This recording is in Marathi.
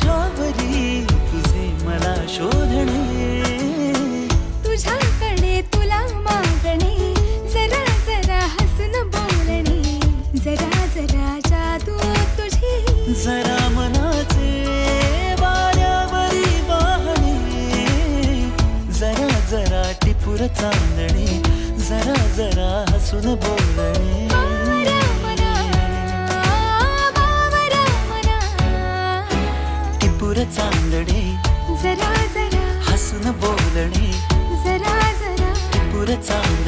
माझ्यावरी तुझे मला शोधणे, तुझ्याकडे तुला मागणे, जरा जरा हसून बोलणे, जरा जरा जादू तुझी, जरा मनाचे वाऱ्यावरी वाहणे, जरा जरा टिपूर चांदणे, जरा जरा हसून बोलणे. टिपूर चांदणे, जरा जरा हसून बोलणे, जरा जरा टिपूर चांदणे.